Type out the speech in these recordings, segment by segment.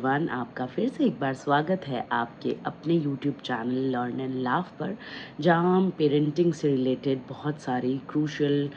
Everyone, आपका फिर से एक बार स्वागत है आपके अपने YouTube channel learn and laugh पर, जहां हम पेरेंटिंग से रिलेटेड बहुत सारी क्रूशियल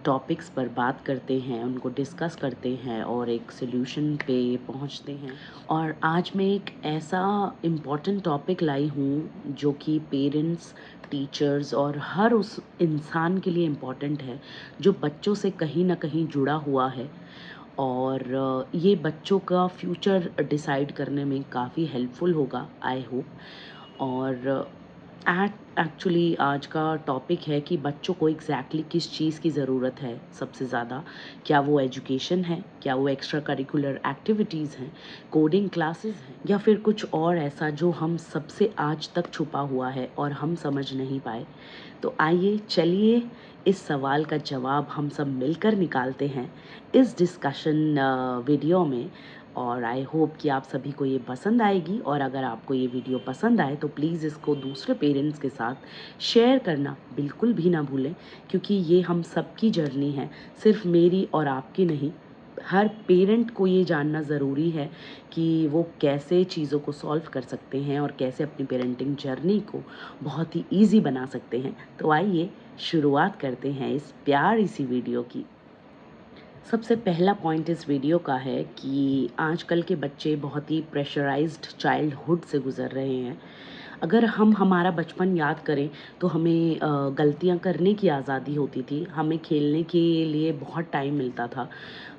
टॉपिक्स पर बात करते हैं, उनको डिस्कस करते हैं और एक सॉल्यूशन पे पहुंचते हैं। और आज मैं एक ऐसा इम्पॉर्टेंट टॉपिक लाई हूँ जो कि पेरेंट्स, टीचर्स और हर उस इंसान के लिए इम्पॉर्टेंट है जो बच्चों से कहीं ना कहीं जुड़ा हुआ है। और ये बच्चों का फ्यूचर डिसाइड करने में काफ़ी हेल्पफुल होगा, आई होप। और एक्चुअली आज का टॉपिक है कि बच्चों को एग्जैक्टली किस चीज़ की ज़रूरत है सबसे ज़्यादा। क्या वो एजुकेशन है, क्या वो एक्स्ट्रा करिकुलर एक्टिविटीज़ हैं, कोडिंग क्लासेस हैं, या फिर कुछ और ऐसा जो हम सबसे आज तक छुपा हुआ है और हम समझ नहीं पाए। तो आइए चलिए इस सवाल का जवाब हम सब मिलकर निकालते हैं इस डिस्कशन वीडियो में। और आई होप कि आप सभी को ये पसंद आएगी, और अगर आपको ये वीडियो पसंद आए तो प्लीज़ इसको दूसरे पेरेंट्स के साथ शेयर करना बिल्कुल भी ना भूलें, क्योंकि ये हम सबकी जर्नी है, सिर्फ मेरी और आपकी नहीं। हर पेरेंट को ये जानना ज़रूरी है कि वो कैसे चीज़ों को सॉल्व कर सकते हैं और कैसे अपनी पेरेंटिंग जर्नी को बहुत ही ईजी बना सकते हैं। तो आइए शुरुआत करते हैं इस प्यारी सी वीडियो की। सबसे पहला पॉइंट इस वीडियो का है कि आजकल के बच्चे बहुत ही प्रेशराइज्ड चाइल्डहुड से गुज़र रहे हैं। अगर हम हमारा बचपन याद करें तो हमें गलतियां करने की आज़ादी होती थी, हमें खेलने के लिए बहुत टाइम मिलता था,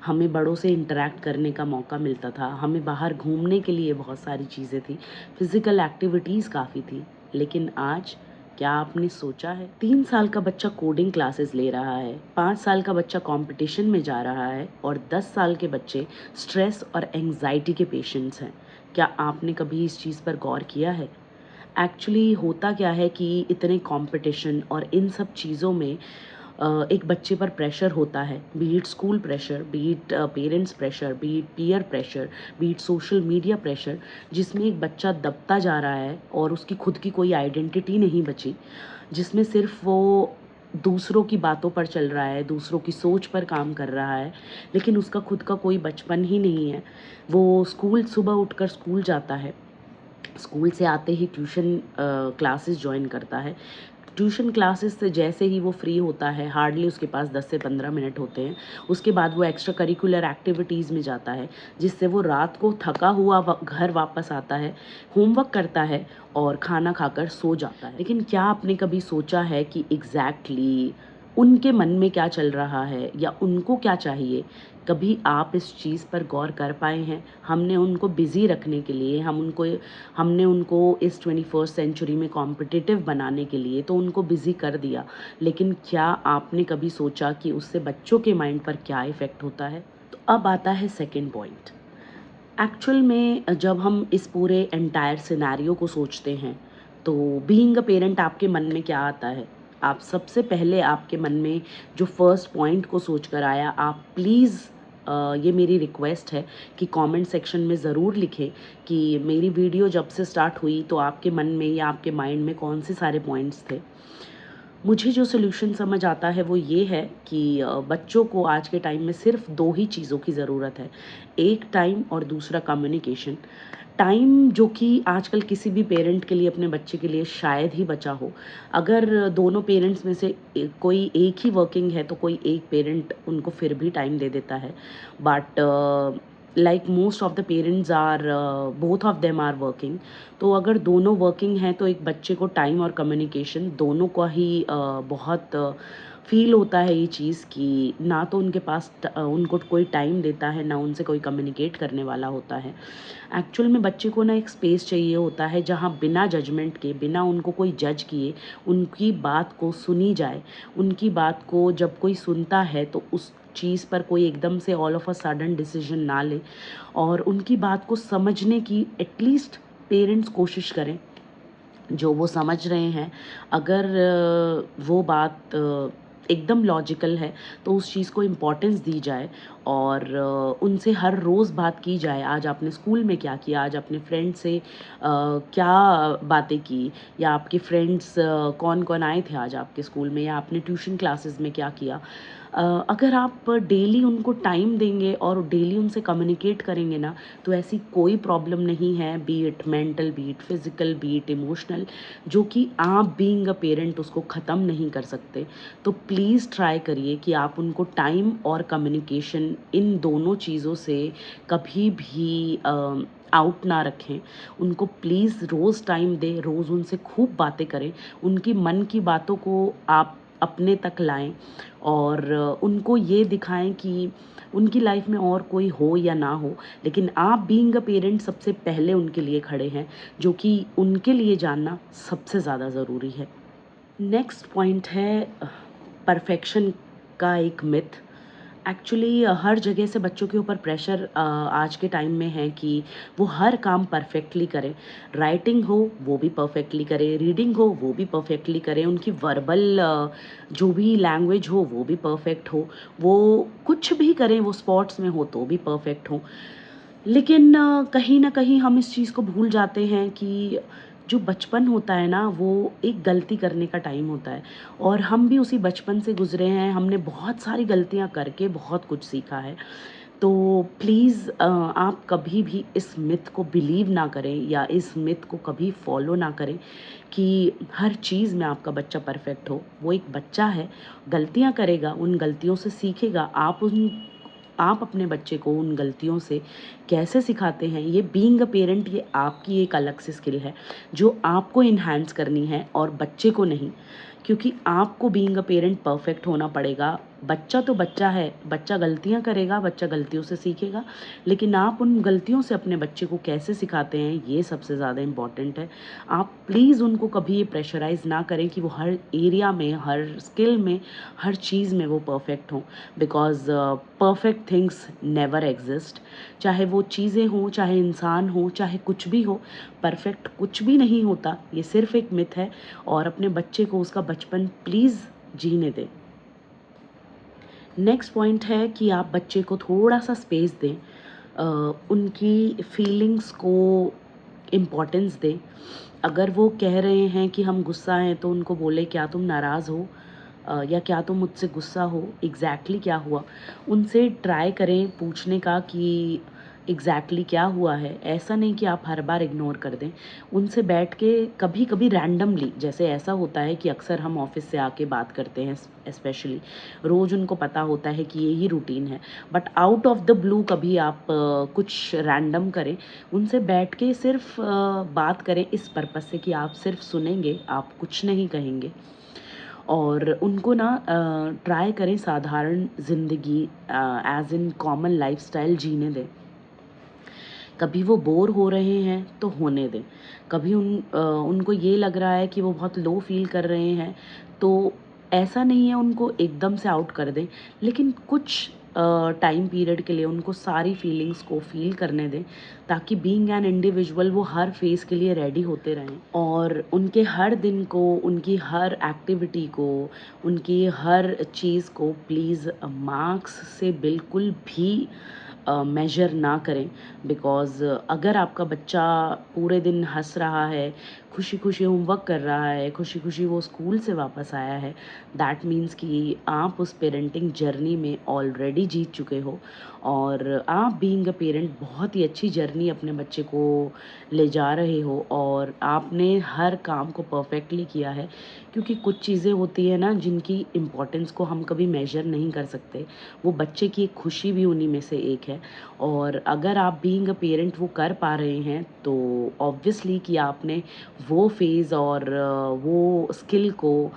हमें बड़ों से इंटरेक्ट करने का मौका मिलता था, हमें बाहर घूमने के लिए बहुत सारी चीज़ें थी, फिज़िकल एक्टिविटीज़ काफ़ी थी। लेकिन आज क्या आपने सोचा है, 3 साल का बच्चा कोडिंग क्लासेस ले रहा है, 5 साल का बच्चा कंपटीशन में जा रहा है, और 10 साल के बच्चे स्ट्रेस और एंग्जाइटी के पेशेंट्स हैं। क्या आपने कभी इस चीज़ पर गौर किया है? एक्चुअली होता क्या है कि इतने कंपटीशन और इन सब चीज़ों में एक बच्चे पर प्रेशर होता है, B it school pressure, B it parents pressure, B it peer pressure, B it social media pressure, जिसमें एक बच्चा दबता जा रहा है और उसकी खुद की कोई आइडेंटिटी नहीं बची, जिसमें सिर्फ वो दूसरों की बातों पर चल रहा है, दूसरों की सोच पर काम कर रहा है, लेकिन उसका खुद का कोई बचपन ही नहीं है। वो स्कूल सुबह उठकर स्कूल जाता है, स्कूल से आते ही ट्यूशन क्लासेस जॉइन करता है, ट्यूशन क्लासेस से जैसे ही वो फ्री होता है, हार्डली उसके पास 10 से 15 मिनट होते हैं, उसके बाद वो एक्स्ट्रा करिकुलर एक्टिविटीज़ में जाता है, जिससे वो रात को थका हुआ घर वापस आता है, होमवर्क करता है और खाना खाकर सो जाता है। लेकिन क्या आपने कभी सोचा है कि एग्जैक्टली उनके मन में क्या चल रहा है या उनको क्या चाहिए? कभी आप इस चीज़ पर गौर कर पाए हैं? हमने उनको बिज़ी रखने के लिए, हमने उनको इस 21st सेंचुरी में कॉम्पिटिटिव बनाने के लिए तो उनको बिज़ी कर दिया, लेकिन क्या आपने कभी सोचा कि उससे बच्चों के माइंड पर क्या इफ़ेक्ट होता है? तो अब आता है सेकंड पॉइंट। एक्चुअल में जब हम इस पूरे एंटायर सिनेरियो को सोचते हैं, तो बीइंग अ पेरेंट आपके मन में क्या आता है? आप सबसे पहले आपके मन में जो फर्स्ट पॉइंट को सोचकर आया, आप प्लीज़ ये मेरी रिक्वेस्ट है कि कमेंट सेक्शन में ज़रूर लिखें कि मेरी वीडियो जब से स्टार्ट हुई तो आपके मन में या आपके माइंड में कौन से सारे पॉइंट्स थे। मुझे जो सॉल्यूशन समझ आता है वो ये है कि बच्चों को आज के टाइम में सिर्फ 2 ही चीज़ों की ज़रूरत है। एक टाइम और दूसरा कम्युनिकेशन। टाइम जो कि आजकल किसी भी पेरेंट के लिए अपने बच्चे के लिए शायद ही बचा हो। अगर दोनों पेरेंट्स में से कोई एक ही वर्किंग है तो कोई एक पेरेंट उनको फिर भी टाइम दे देता है। But like most of the parents are, both of them are working. तो अगर दोनों वर्किंग हैं तो एक बच्चे को टाइम और कम्युनिकेशन दोनों का ही बहुत फील होता है ये चीज़ कि ना तो उनके पास उनको कोई टाइम देता है, ना उनसे कोई कम्युनिकेट करने वाला होता है। एक्चुअल में बच्चे को ना एक स्पेस चाहिए होता है जहाँ बिना जजमेंट के, बिना उनको कोई जज किए, उनकी बात को सुनी जाए। उनकी बात को जब कोई सुनता है तो उस चीज़ पर कोई एकदम से all of a sudden decision ना ले, और उनकी बात को समझने की एटलीस्ट पेरेंट्स कोशिश करें। जो वो समझ रहे हैं, अगर वो बात एकदम लॉजिकल है तो उस चीज़ को इम्पोर्टेंस दी जाए, और उनसे हर रोज़ बात की जाए। आज आपने स्कूल में क्या किया, आज अपने फ्रेंड से क्या बातें की, या आपके फ्रेंड्स कौन कौन आए थे आज आपके स्कूल में, या आपने ट्यूशन क्लासेस में क्या किया। अगर आप डेली उनको टाइम देंगे और डेली उनसे कम्युनिकेट करेंगे ना, तो ऐसी कोई प्रॉब्लम नहीं है, B it mental, B it physical, B it emotional, जो कि आप बीइंग अ पेरेंट उसको ख़त्म नहीं कर सकते। तो प्लीज़ ट्राई करिए कि आप उनको टाइम और कम्युनिकेशन, इन दोनों चीज़ों से कभी भी आउट ना रखें। उनको प्लीज़ रोज़ टाइम दें, रोज़ उनसे खूब बातें करें, उनकी मन की बातों को आप अपने तक लाएँ और उनको ये दिखाएँ कि उनकी लाइफ में और कोई हो या ना हो, लेकिन आप बीइंग अ पेरेंट सबसे पहले उनके लिए खड़े हैं, जो कि उनके लिए जानना सबसे ज़्यादा ज़रूरी है। नेक्स्ट पॉइंट है परफेक्शन का एक मिथ। एक्चुअली हर जगह से बच्चों के ऊपर प्रेशर आज के टाइम में है कि वो हर काम परफेक्टली करें। राइटिंग हो वो भी परफेक्टली करें, रीडिंग हो वो भी परफेक्टली करें, उनकी वर्बल जो भी लैंग्वेज हो वो भी परफेक्ट हो, वो कुछ भी करें, वो स्पोर्ट्स में हो तो भी परफेक्ट हो। लेकिन कहीं न कहीं हम इस चीज़ को भूल जाते हैं कि जो बचपन होता है ना, वो एक गलती करने का टाइम होता है और हम भी उसी बचपन से गुज़रे हैं। हमने बहुत सारी गलतियाँ करके बहुत कुछ सीखा है। तो प्लीज़ आप कभी भी इस मिथ को बिलीव ना करें या इस मिथ को कभी फ़ॉलो ना करें कि हर चीज़ में आपका बच्चा परफ़ेक्ट हो। वो एक बच्चा है, गलतियाँ करेगा, उन गलतियों से सीखेगा। आप अपने बच्चे को उन गलतियों से कैसे सिखाते हैं, ये बीइंग अ पेरेंट, ये आपकी एक अलग से स्किल है, जो आपको एनहांस करनी है और बच्चे को नहीं। क्योंकि आपको बीइंग अ पेरेंट परफेक्ट होना पड़ेगा। बच्चा तो बच्चा है, बच्चा गलतियाँ करेगा, बच्चा गलतियों से सीखेगा, लेकिन आप उन गलतियों से अपने बच्चे को कैसे सिखाते हैं, ये सबसे ज़्यादा इम्पोर्टेंट है। आप प्लीज़ उनको कभी ये प्रेशराइज़ ना करें कि वो हर एरिया में, हर स्किल में, हर चीज़ में वो परफेक्ट हों, because perfect things never exist. चाहे वो चीज़ें हों, चाहे इंसान हो, चाहे कुछ भी हो, परफेक्ट कुछ भी नहीं होता, ये सिर्फ़ एक मिथ है और अपने बच्चे को उसका बचपन प्लीज़ जीने दें। नेक्स्ट पॉइंट है कि आप बच्चे को थोड़ा-सा स्पेस दें, उनकी फीलिंग्स को इम्पोर्टेंस दें। अगर वो कह रहे हैं कि हम गुस्सा हैं, तो उनको बोलें, क्या तुम नाराज़ हो? या क्या तुम मुझसे गुस्सा हो? एग्ज़ैक्टली क्या हुआ? उनसे ट्राई करें पूछने का कि एग्ज़ैक्टली क्या हुआ है? ऐसा नहीं कि आप हर बार इग्नोर कर दें। उनसे बैठ के कभी-कभी रैंडमली, जैसे ऐसा होता है कि अक्सर हम ऑफ़िस से आके बात करते हैं, स्पेशली रोज़ उनको पता होता है कि यही रूटीन है, but out of the blue कभी आप कुछ रैंडम करें, उनसे बैठ के सिर्फ बात करें इस पर्पज़ से कि आप सिर्फ सुनेंगे, आप कुछ नहीं कहेंगे और उनको ना ट्राई करें साधारण ज़िंदगी एज़ इन कॉमन लाइफ़स्टाइल जीने दें। कभी वो बोर हो रहे हैं तो होने दें। कभी उनको ये लग रहा है कि वो बहुत लो फ़ील कर रहे हैं, तो ऐसा नहीं है उनको एकदम से आउट कर दें, लेकिन कुछ टाइम पीरियड के लिए उनको सारी फीलिंग्स को फ़ील करने दें, ताकि बीइंग एन इंडिविजुअल वो हर फ़ेज़ के लिए रेडी होते रहें और उनके हर दिन को, उनकी हर एक्टिविटी को, उनकी हर चीज़ को प्लीज़ मार्क्स से बिल्कुल भी मेजर ना करें। बिकॉज़ अगर आपका बच्चा पूरे दिन हँस रहा है, खुशी-खुशी होमवर्क कर रहा है, खुशी-खुशी वो स्कूल से वापस आया है, दैट मीन्स कि आप उस पेरेंटिंग जर्नी में ऑलरेडी जीत चुके हो और आप बीइंग अ पेरेंट बहुत ही अच्छी जर्नी अपने बच्चे को ले जा रहे हो और आपने हर काम को परफेक्टली किया है। क्योंकि कुछ चीज़ें होती हैं ना जिनकी इम्पोर्टेंस को हम कभी मेजर नहीं कर सकते, वो बच्चे की एक खुशी भी उन्हीं में से एक है और अगर आप बीइंग अ पेरेंट वो कर पा रहे हैं, तो ऑब्वियसली कि आपने वो फ़ेज़ और वो स्किल को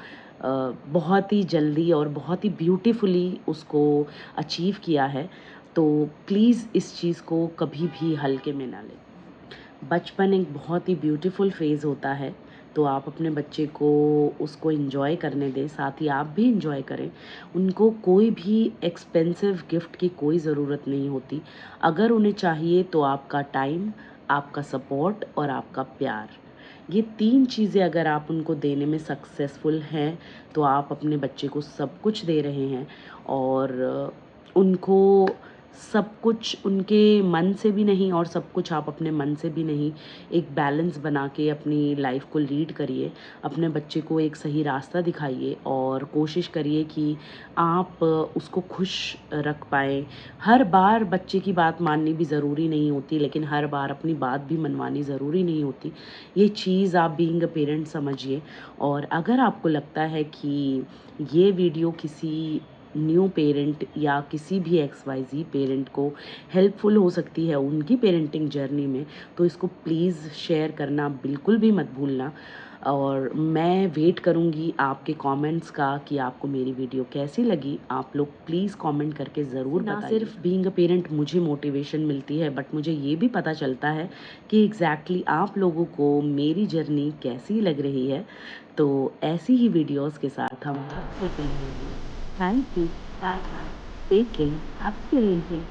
बहुत ही जल्दी और बहुत ही ब्यूटीफुली उसको अचीव किया है। तो प्लीज़ इस चीज़ को कभी भी हल्के में ना लें। बचपन एक बहुत ही ब्यूटीफुल फ़ेज़ होता है, तो आप अपने बच्चे को उसको एन्जॉय करने दें, साथ ही आप भी एन्जॉय करें। उनको कोई भी एक्सपेंसिव गिफ्ट की कोई ज़रूरत नहीं होती। अगर उन्हें चाहिए तो आपका टाइम, आपका सपोर्ट और आपका प्यार। ये 3 चीज़ें अगर आप उनको देने में सक्सेसफुल हैं, तो आप अपने बच्चे को सब कुछ दे रहे हैं और उनको सब कुछ उनके मन से भी नहीं और सब कुछ आप अपने मन से भी नहीं, एक बैलेंस बना के अपनी लाइफ को लीड करिए। अपने बच्चे को एक सही रास्ता दिखाइए और कोशिश करिए कि आप उसको खुश रख पाएँ। हर बार बच्चे की बात माननी भी ज़रूरी नहीं होती, लेकिन हर बार अपनी बात भी मनवानी ज़रूरी नहीं होती। ये चीज़ आप बीइंग अ पेरेंट समझिए। और अगर आपको लगता है कि ये वीडियो किसी न्यू पेरेंट या किसी भी एक्स वाई ज़ी पेरेंट को हेल्पफुल हो सकती है उनकी पेरेंटिंग जर्नी में, तो इसको प्लीज़ शेयर करना बिल्कुल भी मत भूलना। और मैं वेट करूँगी आपके कमेंट्स का कि आपको मेरी वीडियो कैसी लगी। आप लोग प्लीज़ कमेंट करके ज़रूर बताइए। ना सिर्फ बीइंग अ पेरेंट मुझे मोटिवेशन मिलती है, बट मुझे ये भी पता चलता है कि एग्जैक्टली आप लोगों को मेरी जर्नी कैसी लग रही है। तो ऐसी ही वीडियोस के साथ हम फिर मिलेंगे। Thank you. Bye bye. Take care. Happy parenting.